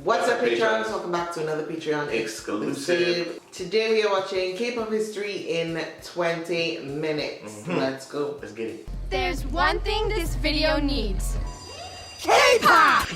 What's up, Patreons? Welcome back to another Patreon exclusive. Today we are watching K-pop history in 20 minutes. Let's go. Let's get it. There's one thing this video needs. K-pop!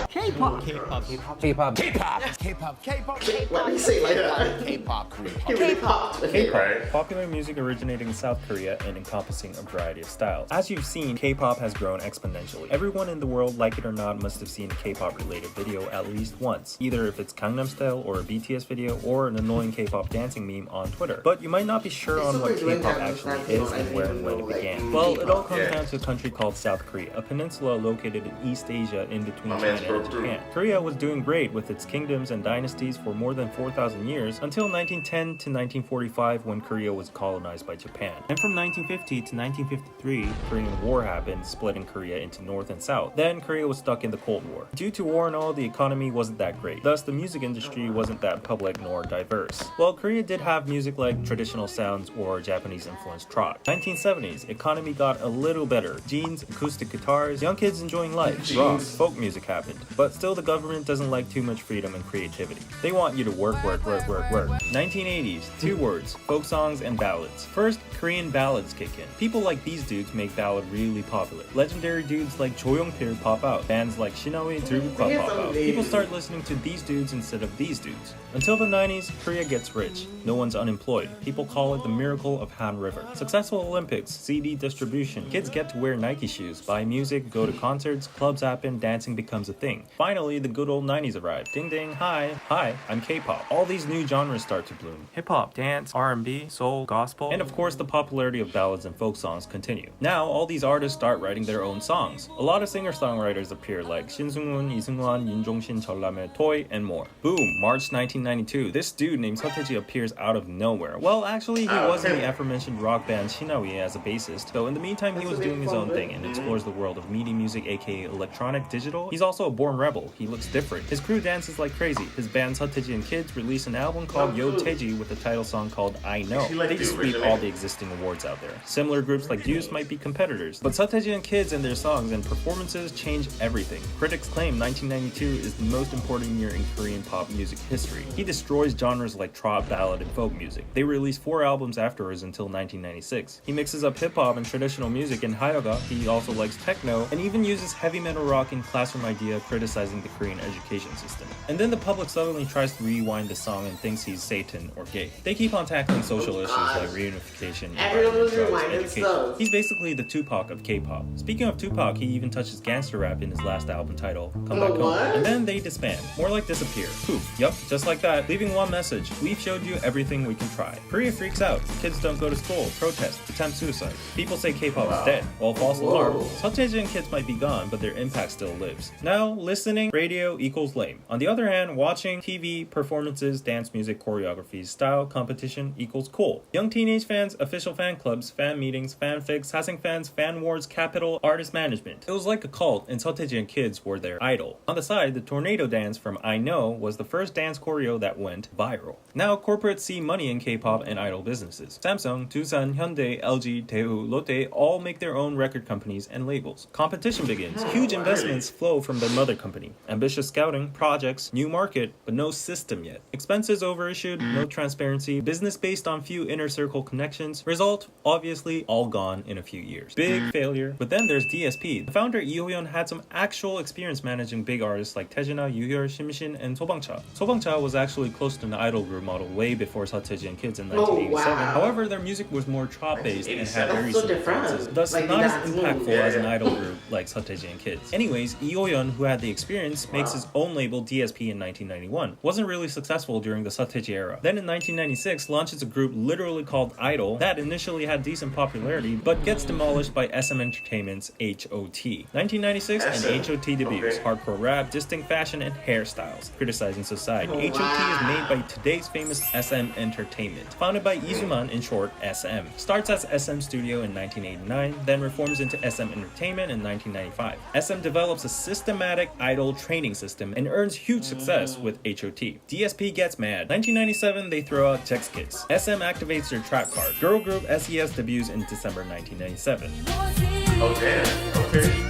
K-pop! K-pop. K-pop. K-pop. K-pop. K-pop. Why do you say it like that? K-pop. K-pop. K-pop. Popular music originating in South Korea and encompassing a variety of styles. As you've seen, K-pop has grown exponentially. Everyone in the world, like it or not, must have seen a K-pop related video at least once, either if it's Gangnam Style or a BTS video or an annoying K-pop dancing meme on Twitter. But you might not be sure on what K-pop actually is and where and when it began. Well, it all comes down to a country called South Korea, a peninsula located in East Asia in between China and Japan. Korea was doing great with its kingdoms and dynasties for more than 4,000 years until 1910 to 1945 when Korea was colonized by Japan. And from 1950 to 1953, Korean War happened, splitting Korea into North and South. Then Korea was stuck in the Cold War. Due to war and all, the economy wasn't that great. Thus, the music industry wasn't that public nor diverse. Well, Korea did have music like traditional sounds or Japanese-influenced trot. 1970s, economy got a little better. Jeans, acoustic guitars, young kids enjoying life, rock, folk music happened. But still, the government doesn't like too much freedom and creativity. They want you to work. 1980s, two words, folk songs and ballads. First, Korean ballads kick in. People like these dudes make ballad really popular. Legendary dudes like Cho Young-pil pop out. Bands like Shinawi, Drugukwa pop out. People start listening to these dudes instead of these dudes. Until the 90s, Korea gets rich. No one's unemployed. People call it the miracle of Han River. Successful Olympics, CD distribution. Kids get to wear Nike shoes, buy music, go to concerts, clubs happen, dancing becomes a thing. Finally, the good old 90s arrive. Ding ding, hi, I'm K-pop. All these new genres start to bloom. Hip-hop, dance, R&B, soul, gospel, and of course the popularity of ballads and folk songs continue. Now, all these artists start writing their own songs. A lot of singer-songwriters appear like Shin Sung-woon, Lee Seung-wan, Yoon Jong-shin, Jeolame, Toy, and more. Boom, March 1992, this dude named SeoTaiji appears out of nowhere. Well, actually, he was in the aforementioned rock band Shinawi as a bassist, though in the meantime he was doing his own thing and explores the world of MIDI music, aka electronic digital. He's also a born rebel. He looks different. His crew dances like crazy. His band SeoTaiji and Kids released an album called YOUNOW with a title song called I Know. They just sweep all the existing awards out there. Similar groups like Deuce might be competitors, but SeoTaiji and Kids and their songs and performances change everything. Critics claim 1992 is the most important year in Korean pop music history. He destroys genres like trot, ballad, and folk music. They released 4 albums afterwards until 1996. He mixes up hip-hop and traditional music in Hayoga. He also likes techno and even uses heavy metal rock in Classroom Idea, criticizing the Korean education system. And then the public suddenly tries to rewind the song and thinks he's Satan or gay. They keep on tackling social issues like reunification, environment, drugs, education. He's basically the Tupac of K-pop. Speaking of Tupac, he even touches gangster rap in his last album title, Come Back Home. And then they disband. More like disappear. Poof. Yup, just like that, leaving one message: we've showed you everything we can try. Korea freaks out. Kids don't go to school, protest, attempt suicide. People say K-pop is dead. Well, false alarm. SeoTaiji and Kids might be gone, but their impact still lives. Now, listening, radio equals lame. On the other hand, watching TV, performances, dance music, choreographies, style, competition equals cool. Young teenage fans, official fan clubs, fan meetings, fanfics, Hacking fans, fan wars, capital, artist management. It was like a cult, and SeoTaiji and Kids were their idol. On the side, the tornado dance from I Know was the first dance choreo that went viral. Now, corporates see money in K-pop and idol businesses. Samsung, Doosan, Hyundai, LG, Daewoo, Lotte all make their own record companies and labels. Competition begins. Huge investments flow from their mother company. Ambitious scouting, projects, new market, but no system yet. Expenses overissued, no transparency, business based on few inner circle connections. Result, obviously, all gone in a few years. Big failure. But then there's DSP. The founder, Lee Ho-yeon, had some actual experience managing big artists like Taejina, Yoo-hyul, Shim-shin, and Sobangcha. Sobangcha was actually close to an idol group model way before SeoTaiji and Kids in 1987. However, their music was more trot-based and had very simple dances, thus not as impactful as an idol group like SeoTaiji and Kids. Anyways, Lee Ho-yeon, who had the experience, makes his own label DSP in 1991. Wasn't really successful during the SeoTaiji era. Then in 1996, launches a group literally called Idol that initially had decent popularity, but gets demolished by SM Entertainment's H.O.T. 1996 and H.O.T. debuts, hardcore rap, distinct fashion, and hairstyles, criticizing society. H.O.T. is made by today's famous SM Entertainment, founded by Izuman, in short, SM. Starts as SM Studio in 1989, then reforms into SM Entertainment in 1995. SM develops a systematic idol training system and earns huge success with H.O.T. DSP gets mad. 1997, they throw out text kits. SM activates their trap card. Girl group SES debuts in December 1997. Oh damn, okay.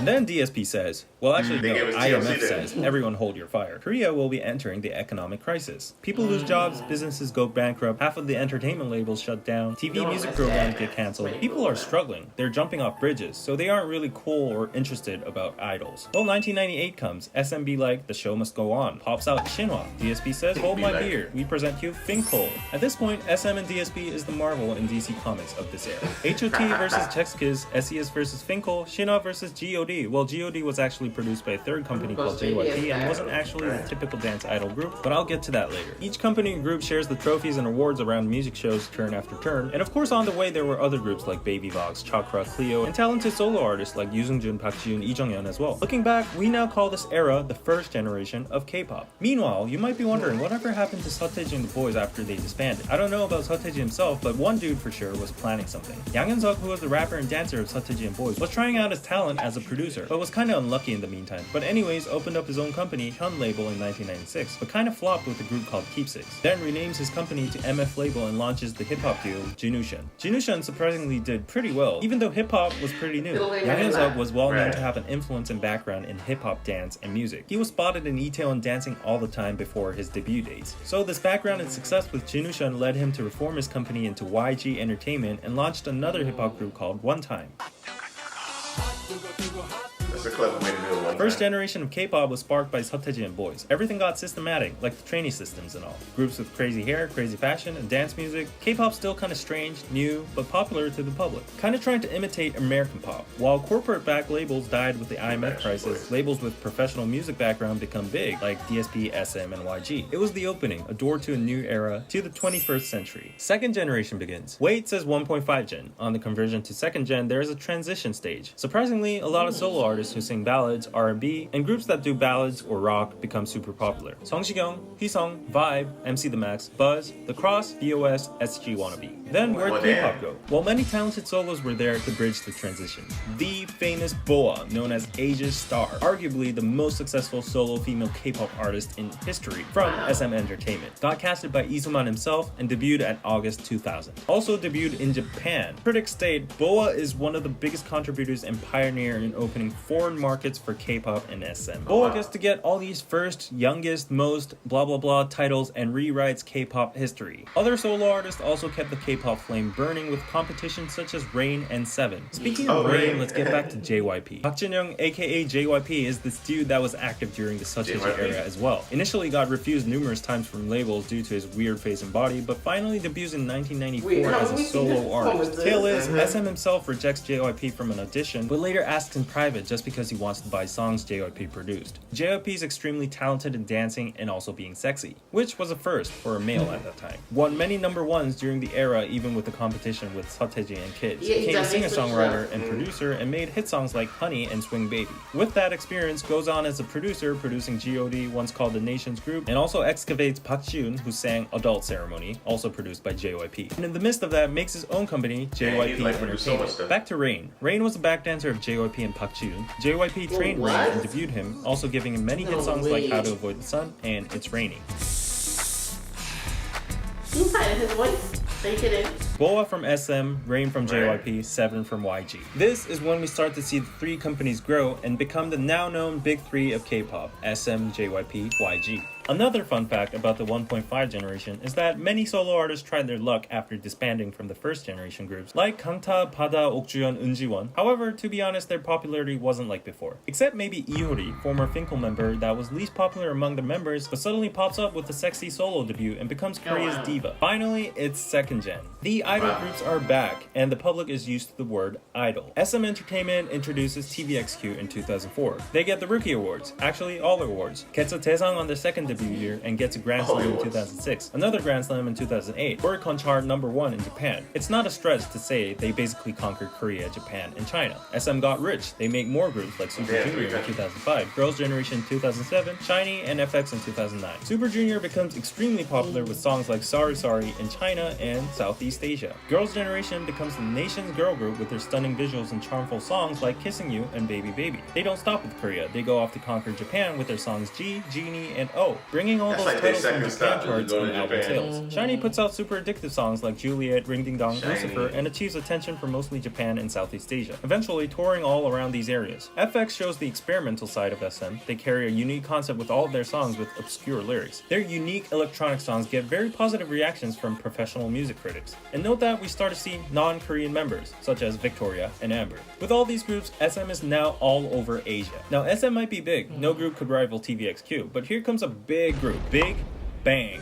And then DSP says, well actually They no, gave us IMF TLC says, everyone hold your fire. Korea will be entering the economic crisis. People lose jobs, businesses go bankrupt, half of the entertainment labels shut down, TV music programs get cancelled. People are struggling. They're jumping off bridges, so they aren't really cool or interested about idols. Well, 1998 comes. SM be like, the show must go on. Pops out Shinhwa. DSP says, hold my beer. We present you Finkel. At this point, SM and DSP is the Marvel and DC comics of this era. HOT versus Chex-Kiz, SES versus Finkel, Shinhwa versus GOD. Well, GOD was actually produced by a third company called JYP and wasn't actually the typical dance idol group, but I'll get to that later. Each company and group shares the trophies and awards around music shows turn after turn, and of course on the way there were other groups like Baby Vox, Chakra, Cleo, and talented solo artists like Yoo Seung-jun, Park Ji-yoon, Lee Jung-yeon as well. Looking back, we now call this era the first generation of K-pop. Meanwhile, you might be wondering whatever happened to SeoTaiji and the boys after they disbanded. I don't know about SeoTaiji himself, but one dude for sure was planning something. Yang Hyun-suk, who was the rapper and dancer of SeoTaiji and boys, was trying out his talent as a producer, but was kinda unlucky in the meantime. But anyways, opened up his own company, Hyun Label, in 1996, but kinda flopped with a group called Keepsix. Then renames his company to MF Label and launches the hip-hop duo JUNOO. JUNOO surprisingly did pretty well, even though hip-hop was pretty new. Yang Hyun-suk was well known to have an influence and background in hip-hop dance and music. He was spotted in Itaewon dancing all the time before his debut dates. So this background and success with JUNOO led him to reform his company into YG Entertainment and launched another hip-hop group called One Time. That's a clever way to do it. First generation of K-pop was sparked by SeoTaiji and boys. Everything got systematic, like the trainee systems and all. Groups with crazy hair, crazy fashion, and dance music. K-pop's still kinda strange, new, but popular to the public. Kinda trying to imitate American pop. While corporate-backed labels died with the IMF crisis, labels with professional music background become big, like DSP, SM, and YG. It was the opening, a door to a new era, to the 21st century. Second generation begins. Wait says 1.5 gen. On the conversion to second gen, there is a transition stage. Surprisingly, a lot of solo artists who sing ballads, R&B, and groups that do ballads or rock become super popular. Song Shikyung, Hee-sung, Vibe, MC The Max, Buzz, The Cross, BOS, SG Wannabe. Then where'd K-pop go? Well, many talented solos were there to bridge the transition. The famous Boa, known as Asia's Star, arguably the most successful solo female K-pop artist in history from SM Entertainment, got casted by Isuman himself and debuted at August 2000. Also debuted in Japan. Critics state Boa is one of the biggest contributors and pioneer in opening foreign markets for K-pop and SM. Boa gets to get all these first, youngest, most, blah blah blah titles and rewrites K-pop history. Other solo artists also kept the K-pop flame burning with competitions such as Rain and Seven. Speaking of Rain, let's get back to JYP. Park Jin-young, aka JYP, is this dude that was active during the SeoTaiji era as well. Initially got refused numerous times from labels due to his weird face and body, but finally debuts in 1994 as a solo artist. Tale is, SM himself rejects JYP from an audition, but later asks in private just because he wants to buy songs JYP produced. JYP is extremely talented in dancing and also being sexy, which was a first for a male at that time. Won many number ones during the era, even with the competition with SeoTaiji and Kids. Became a singer-songwriter and producer and made hit songs like Honey and Swing Baby. With that experience, goes on as a producer, producing G.O.D, once called The Nations Group, and also excavates Park Ji-yoon, who sang Adult Ceremony, also produced by JYP. And in the midst of that, makes his own company, JYP Entertainment. Back to Rain. Rain was the backdancer of JYP and Park Ji-yoon. JYP trained Rain and debuted him, also giving him many hit songs like How to Avoid the Sun and It's Raining. You find his voice. Take it in. Boa from SM, Rain from JYP, Seven from YG. This is when we start to see the three companies grow and become the now known big three of K-pop, SM, JYP, YG. Another fun fact about the 1.5 generation is that many solo artists tried their luck after disbanding from the first generation groups, like Kangta, Pada, Okjuyeon, Eunjiwon. However, to be honest, their popularity wasn't like before. Except maybe Ihori, former Finkel member that was least popular among the members, but suddenly pops up with a sexy solo debut and becomes Korea's diva. Finally, it's second gen. The idol groups are back, and the public is used to the word idol. SM Entertainment introduces TVXQ in 2004. They get the Rookie Awards, actually all awards. Gets a Daesang on their second debut year and gets a Grand Slam in 2006, another Grand Slam in 2008, Oricon chart #1 in Japan. It's not a stretch to say they basically conquered Korea, Japan, and China. SM got rich. They make more groups like Super Junior in 2005, Girls' Generation in 2007, SHINee, and FX in 2009. Super Junior becomes extremely popular with songs like Sorry Sorry in China and Southeast Asia. Asia. Girls' Generation becomes the nation's girl group with their stunning visuals and charmful songs like Kissing You and Baby Baby. They don't stop with Korea, they go off to conquer Japan with their songs G, Genie, and O, bringing all those titles from Japan charts and album sales. Shiny puts out super addictive songs like Juliet, Ring Ding Dong, Lucifer, and achieves attention for mostly Japan and Southeast Asia, eventually touring all around these areas. FX shows the experimental side of SM. They carry a unique concept with all of their songs with obscure lyrics. Their unique electronic songs get very positive reactions from professional music critics. And note that we start to see non-Korean members, such as Victoria and Amber. With all these groups, SM is now all over Asia. Now SM might be big, no group could rival TVXQ, but here comes a big group, Big Bang.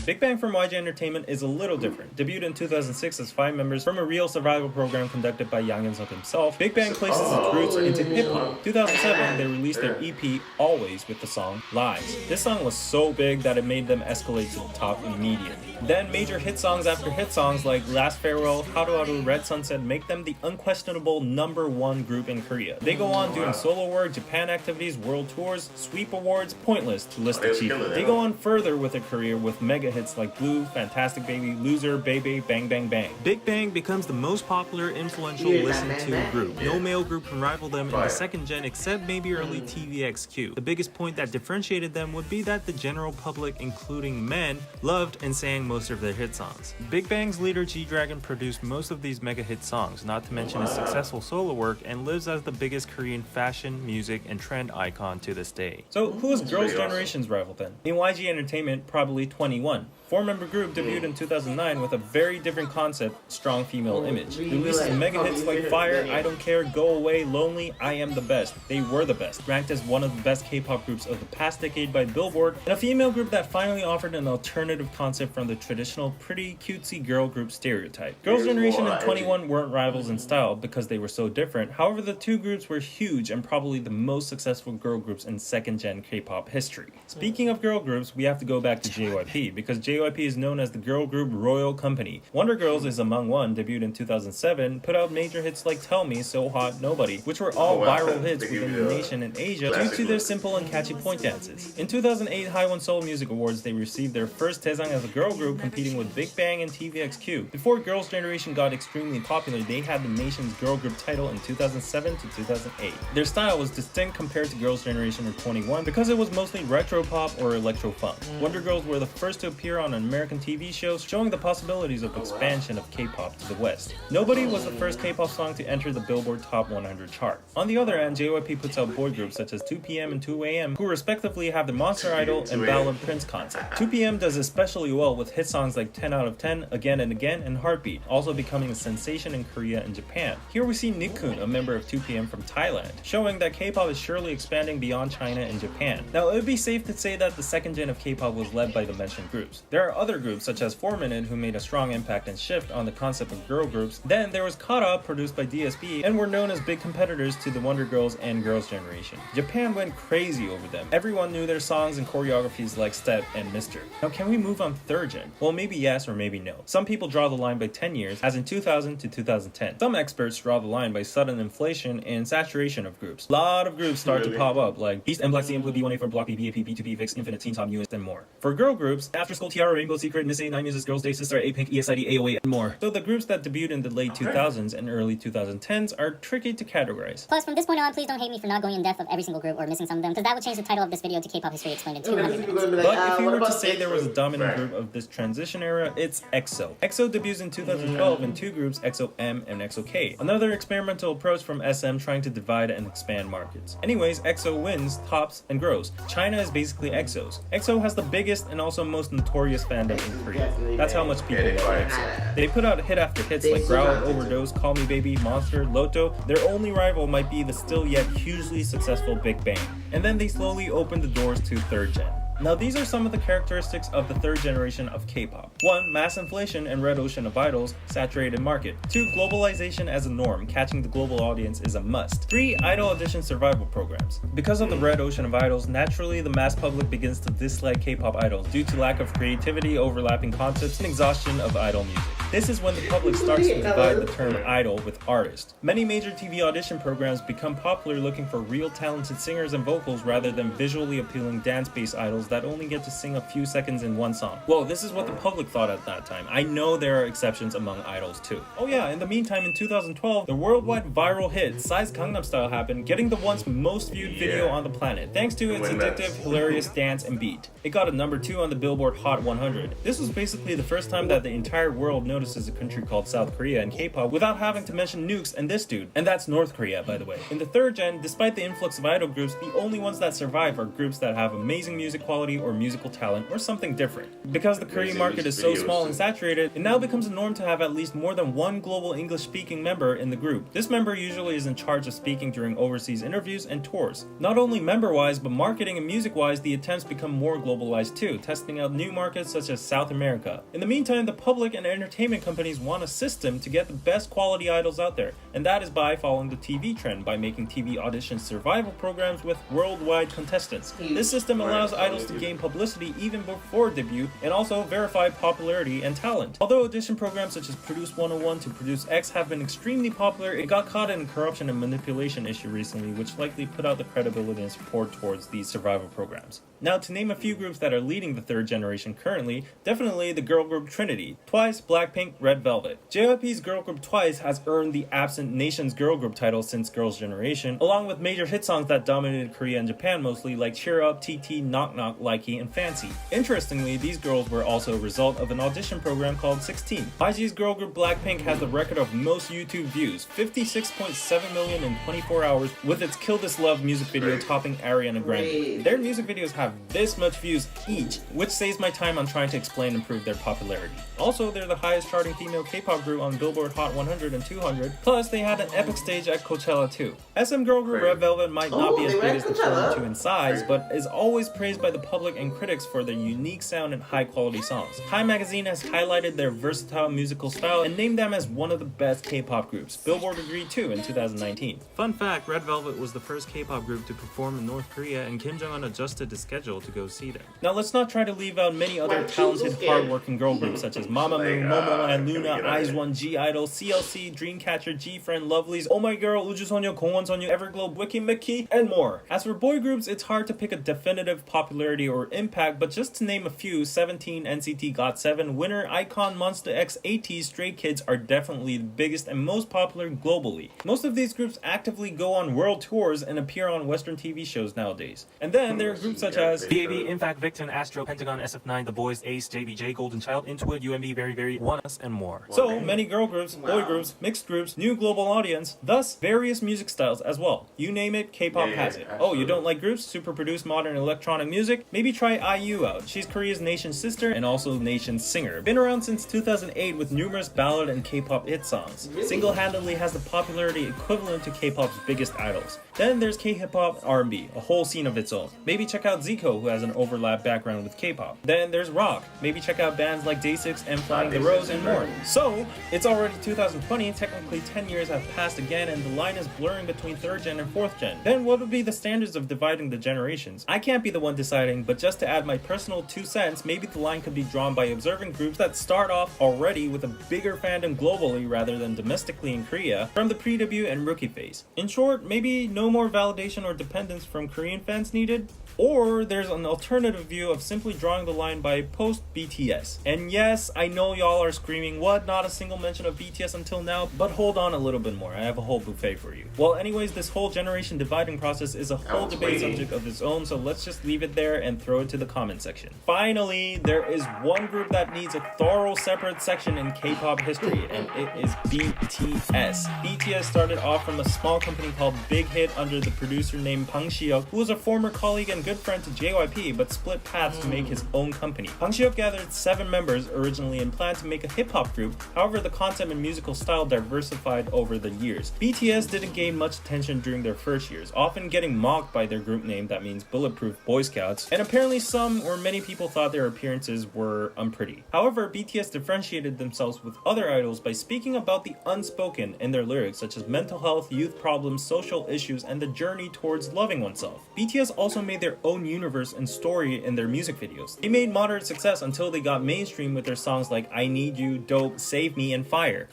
Big Bang from YG Entertainment is a little different. Debuted in 2006 as 5 members from a real survival program conducted by Yang Hyun-suk himself, Big Bang places its roots into hip-hop. 2007, they released their EP Always with the song Lies. This song was so big that it made them escalate to the top immediately. Then major hit songs after hit songs like Last Farewell, Haru Haru, Red Sunset make them the unquestionable #1 group in Korea. They go on doing solo work, Japan activities, world tours, sweep awards, pointless to list achievements. They go on further with their career with mega hits like Blue, Fantastic Baby, Loser, Baby, Bang Bang Bang. Big Bang becomes the most popular, influential, listened to group. No male group can rival them in the second gen except maybe early TVXQ. The biggest point that differentiated them would be that the general public, including men, loved and sang most of their hit songs. Big Bang's leader G-Dragon produced most of these mega hit songs, not to mention his successful solo work, and lives as the biggest Korean fashion, music, and trend icon to this day. So who is Girls' Generation's rival then? In YG Entertainment, probably 21. 4-member group debuted in 2009 with a very different concept, strong female image. Releases mega hits like Fire, I Don't Care, Go Away, Lonely, I Am the Best. They were the best, ranked as one of the best K-pop groups of the past decade by Billboard, and a female group that finally offered an alternative concept from the traditional pretty cutesy girl group stereotype. Girls' Generation and 21 weren't rivals in style because they were so different, however the two groups were huge and probably the most successful girl groups in second-gen K-pop history. Speaking of girl groups, we have to go back to JYP, because JYP is known as the girl group Royal Company. Wonder Girls is among one, debuted in 2007, put out major hits like Tell Me, So Hot, Nobody, which were all viral hits within the nation and Asia due to their simple and catchy point dances. In 2008 Haiwon Seoul Music Awards, they received their first daesang as a girl group, competing with Big Bang and TVXQ. Before Girls' Generation got extremely popular, they had the nation's girl group title in 2007 to 2008. Their style was distinct compared to Girls' Generation or 21 because it was mostly retro pop or electro funk. Wonder Girls were the first to appear on an American TV shows, showing the possibilities of expansion of K-pop to the West. Nobody was the first K-pop song to enter the Billboard Top 100 chart. On the other hand, JYP puts out boy groups such as 2PM and 2AM, who respectively have the Monster Idol and Ballad Prince concept. 2PM does especially well with hit songs like 10 out of 10, Again and Again, and Heartbeat, also becoming a sensation in Korea and Japan. Here we see Nickun, a member of 2PM from Thailand, showing that K-pop is surely expanding beyond China and Japan. Now, it would be safe to say that the second gen of K-pop was led by the mentioned groups. There are other groups such as 4 Minute who made a strong impact and shift on the concept of girl groups. Then there was Kara, produced by DSB, and were known as big competitors to the Wonder Girls and Girls' Generation. Japan went crazy over them. Everyone knew their songs and choreographies like Step and Mr. Now can we move on third gen? Well, maybe yes or maybe no. Some people draw the line by 10 years, as in 2000 to 2010. Some experts draw the line by sudden inflation and saturation of groups. A lot of groups start to pop up, like Beast, M Black, CM Blue, B1A from Block B, BAP, B2B, VIX, Infinite, Teen Top, US, and more. For girl groups, After School, Tiara, Rainbow Secret, Miss A, 9 Muses, Girls' Day, Sister, A-Pink, ESID, AOA, and more. So the groups that debuted in the late 2000s and early 2010s are tricky to categorize. Plus, from this point on, please don't hate me for not going in depth of every single group or missing some of them, because that would change the title of this video to K-pop history explained in 200 minutes. But if you were to say there was a dominant group of this transition era, it's EXO. EXO debuts in 2012 in 2 groups, EXO-M and EXO-K. Another experimental approach from SM trying to divide and expand markets. Anyways, EXO wins, tops, and grows. China is basically EXO's. EXO has the biggest and also most notorious fandom in Korea. That's how much people love EXO. They put out hit after hits like Growl, Overdose, Call Me Baby, Monster, Lotto. Their only rival might be the still yet hugely successful Big Bang. And then they slowly open the doors to third gen. Now these are some of the characteristics of the third generation of K-pop. 1. Mass inflation and red ocean of idols, saturated market. 2. Globalization as a norm, catching the global audience is a must. 3. Idol audition survival programs. Because of the red ocean of idols, naturally the mass public begins to dislike K-pop idols due to lack of creativity, overlapping concepts, and exhaustion of idol music. This is when the public starts to divide the term idol with artist. Many major TV audition programs become popular looking for real talented singers and vocals rather than visually appealing dance-based idols that only get to sing a few seconds in one song. Well, this is what the public thought at that time. I know there are exceptions among idols too. Oh yeah, in the meantime, in 2012, the worldwide viral hit Psy's Gangnam Style happened, getting the once most viewed video on the planet, thanks to its addictive, hilarious dance and beat. It got a number 2 on the Billboard Hot 100. This was basically the first time that the entire world notices a country called South Korea and K-pop without having to mention nukes and this dude. And that's North Korea, by the way. In the third gen, despite the influx of idol groups, the only ones that survive are groups that have amazing music quality or musical talent or something different. Because the Korean market is so small and saturated, it now becomes a norm to have at least more than one global English-speaking member in the group. This member usually is in charge of speaking during overseas interviews and tours. Not only member-wise, but marketing and music-wise, the attempts become more globalized too, testing out new markets such as South America. In the meantime, the public and entertainment companies want a system to get the best quality idols out there, and that is by following the TV trend by making TV audition survival programs with worldwide contestants. This system allows idols to gain publicity even before debut and also verify popularity and talent. Although audition programs such as Produce 101 to Produce X have been extremely popular, it got caught in a corruption and manipulation issue recently, which likely put out the credibility and support towards these survival programs. Now, to name a few groups that are leading the third generation currently, definitely the girl group Trinity, Twice, Blackpink, Red Velvet. JYP's girl group Twice has earned the absent nation's girl group title since Girls' Generation, along with major hit songs that dominated Korea and Japan mostly, like Cheer Up, TT, Knock Knock, Likey, and Fancy. Interestingly, these girls were also a result of an audition program called 16. YG's girl group Blackpink has the record of most YouTube views, 56.7 million in 24 hours, with its Kill This Love music video topping Ariana Grande. Their music videos have this much views each, which saves my time on trying to explain and prove their popularity. Also, they're the highest charting female K-pop group on Billboard Hot 100 and 200, plus they had an epic stage at Coachella too. SM girl group Red Velvet might not be as big as the former two in size, but is always praised by the public and critics for their unique sound and high quality songs. Time magazine has highlighted their versatile musical style and named them as one of the best K-pop groups. Billboard agreed too in 2019. Fun fact, Red Velvet was the first K-pop group to perform in North Korea, and Kim Jong-un adjusted the schedule to go see them. Now let's not try to leave out many other talented, hardworking girl groups such as Mamamoo, Momoland, Luna, IZ*ONE, G-Idol, CLC, Dreamcatcher, G-Friend, Lovelyz, Oh My Girl, 우주소녀, 공원소녀, Everglow, Wiki Mickey, and more. As for boy groups, it's hard to pick a definitive popularity or impact, but just to name a few, 17, NCT, GOT7, Winner, iKON, Monsta X, AT, Stray Kids are definitely the biggest and most popular globally. Most of these groups actively go on world tours and appear on Western TV shows nowadays. And then there are groups such as BAB, Impact, Victon, Astro, Pentagon, SF9, The Boys, Ace, JBJ, Golden Child, Intuit, UMB, Very Very, ONEUS, and more. So many girl groups, boy groups, mixed groups, new global audience, thus various music styles as well. You name it, K-pop has it. Oh, you don't like groups? Super produced modern electronic music? Maybe try IU out. She's Korea's nation's sister and also nation's singer. Been around since 2008 with numerous ballad and K-pop hit songs. Single-handedly has the popularity equivalent to K-pop's biggest idols. Then there's K-hip-hop and R&B, a whole scene of its own. Maybe check out Zico, who has an overlap background with K-pop. Then there's rock. Maybe check out bands like Day6 and Flying the Rose and more. So, it's already 2020, technically 10 years have passed again, and the line is blurring between 3rd gen and 4th gen. Then what would be the standards of dividing the generations? I can't be the one deciding, but just to add my personal 2 cents, maybe the line could be drawn by observing groups that start off already with a bigger fandom globally rather than domestically in Korea, from the pre-debut and rookie phase. In short, maybe no more validation or dependence from Korean fans needed? Or there's an alternative view of simply drawing the line by post-BTS. And yes, I know y'all are screaming, what, not a single mention of BTS until now? But hold on a little bit more, I have a whole buffet for you. Well, anyways, this whole generation dividing process is a whole debate subject of its own, so let's just leave it there and throw it to the comment section. Finally, there is one group that needs a thorough separate section in K-pop history, and it is BTS. BTS started off from a small company called Big Hit under the producer named Bang Si-hyuk, who was a former colleague and good friend to JYP, but split paths to make his own company. Bang Si-hyuk gathered 7 members originally and planned to make a hip-hop group, however the concept and musical style diversified over the years. BTS didn't gain much attention during their first years, often getting mocked by their group name that means Bulletproof Boy Scouts, and apparently some or many people thought their appearances were unpretty. However, BTS differentiated themselves with other idols by speaking about the unspoken in their lyrics, such as mental health, youth problems, social issues, and the journey towards loving oneself. BTS also made their own universe and story in their music videos. They made moderate success until they got mainstream with their songs like I Need Need You, Dope, Save Me, and Fire.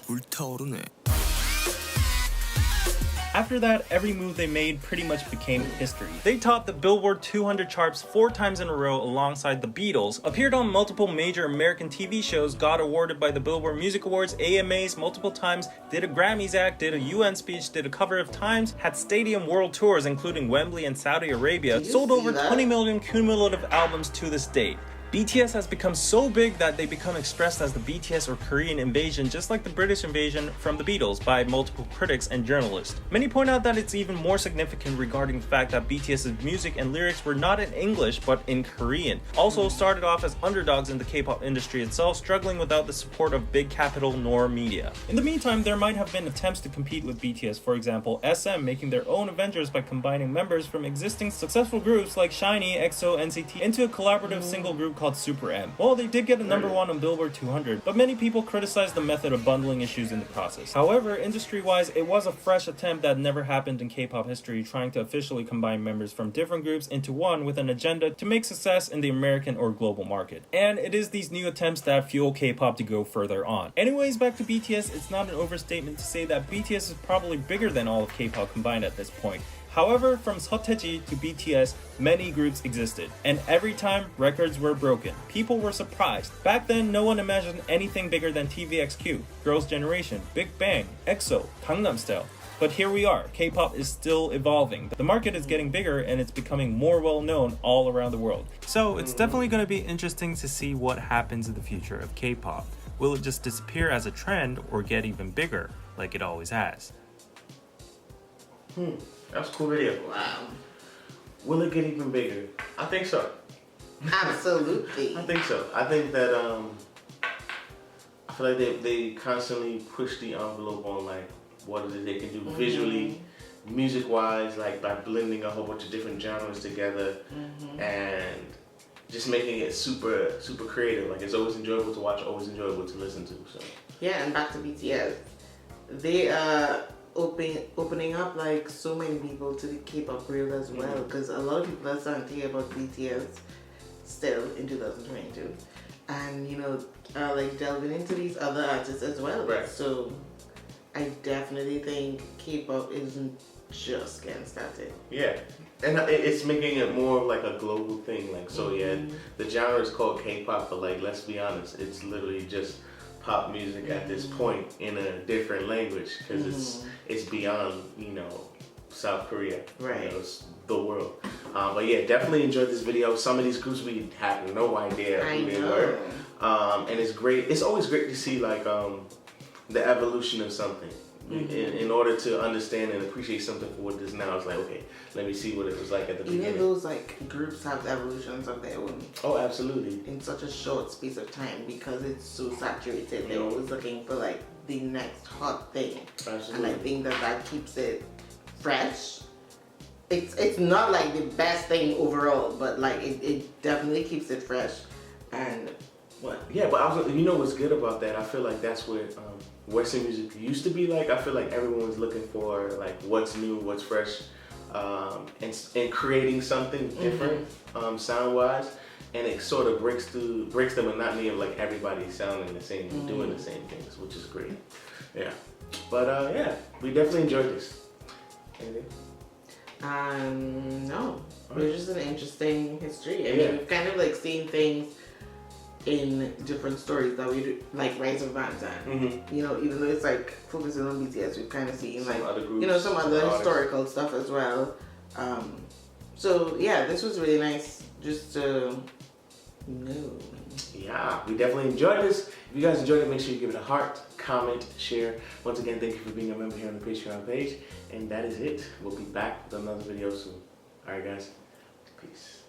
After that, every move they made pretty much became history. They topped the Billboard 200 charts 4 times in a row alongside the Beatles, appeared on multiple major American TV shows, got awarded by the Billboard Music Awards, AMAs multiple times, did a Grammys act, did a UN speech, did a cover of Times, had stadium world tours including Wembley and Saudi Arabia, sold over 20 million cumulative albums to this date. BTS has become so big that they become expressed as the BTS or Korean invasion, just like the British invasion from the Beatles by multiple critics and journalists. Many point out that it's even more significant regarding the fact that BTS's music and lyrics were not in English but in Korean. Also started off as underdogs in the K-pop industry itself, struggling without the support of big capital nor media. In the meantime, there might have been attempts to compete with BTS, for example, SM making their own Avengers by combining members from existing successful groups like SHINee, EXO, NCT into a collaborative single group called Super M. Well, they did get a number 1 on Billboard 200, but many people criticized the method of bundling issues in the process. However, industry-wise, it was a fresh attempt that never happened in K-pop history, trying to officially combine members from different groups into one with an agenda to make success in the American or global market. And it is these new attempts that fuel K-pop to go further on. Anyways, back to BTS, it's not an overstatement to say that BTS is probably bigger than all of K-pop combined at this point. However, from SeoTaiji to BTS, many groups existed, and every time records were broken, people were surprised. Back then, no one imagined anything bigger than TVXQ, Girls' Generation, Big Bang, EXO, Gangnam Style. But here we are, K-pop is still evolving. The market is getting bigger and it's becoming more well-known all around the world. So it's definitely going to be interesting to see what happens in the future of K-pop. Will it just disappear as a trend or get even bigger, like it always has? That's a cool video. Wow. Will it get even bigger? I think so. Absolutely. I think so. I think that I feel like they constantly push the envelope on like what it is they can do visually, music-wise, like by blending a whole bunch of different genres together and just making it super creative. Like it's always enjoyable to watch, always enjoyable to listen to. So yeah, and back to BTS, they opening up like so many people to the K-pop world as well, because a lot of people are starting to hear about BTS still in 2022, and you know, like delving into these other artists as well. Right. So I definitely think K-pop isn't just getting started. yeah, and it's making it more of like a global thing. Like so, yeah, the genre is called K-pop, but like let's be honest, it's literally just pop music at this point in a different language, because it's beyond, you know, South Korea, right? You know, it's the world. But yeah, definitely enjoyed this video. Some of these groups we had no idea who they were, and it's great. It's always great to see like the evolution of something. In order to understand and appreciate something for what it is now, it's like, okay, let me see what it was like at the beginning. Even those like groups have evolutions of their own. Oh, absolutely. In such a short space of time, because it's so saturated, they're always looking for like the next hot thing. Absolutely. And I think that keeps it fresh. It's not like the best thing overall, but like it definitely keeps it fresh. And what? Yeah, but you know what's good about that? I feel like that's what Western music used to be like. I feel like everyone was looking for like what's new, what's fresh, and creating something different sound-wise, and it sort of breaks the monotony of like everybody sounding the same and doing the same things, which is great. Yeah, but yeah, we definitely enjoyed this. Anything? No, it was just an interesting history. I mean, we've kind of like seen things in different stories that we do, like Rise of Bands, and you know, even though it's like focusing on BTS, we've kind of seen like other groups, you know, some other artists. historical stuff as well. So yeah, this was really nice just to know. Yeah, we definitely enjoyed this. If you guys enjoyed it, make sure you give it a heart, comment, share. Once again, thank you for being a member here on the Patreon page. And that is it. We'll be back with another video soon. Alright guys, peace.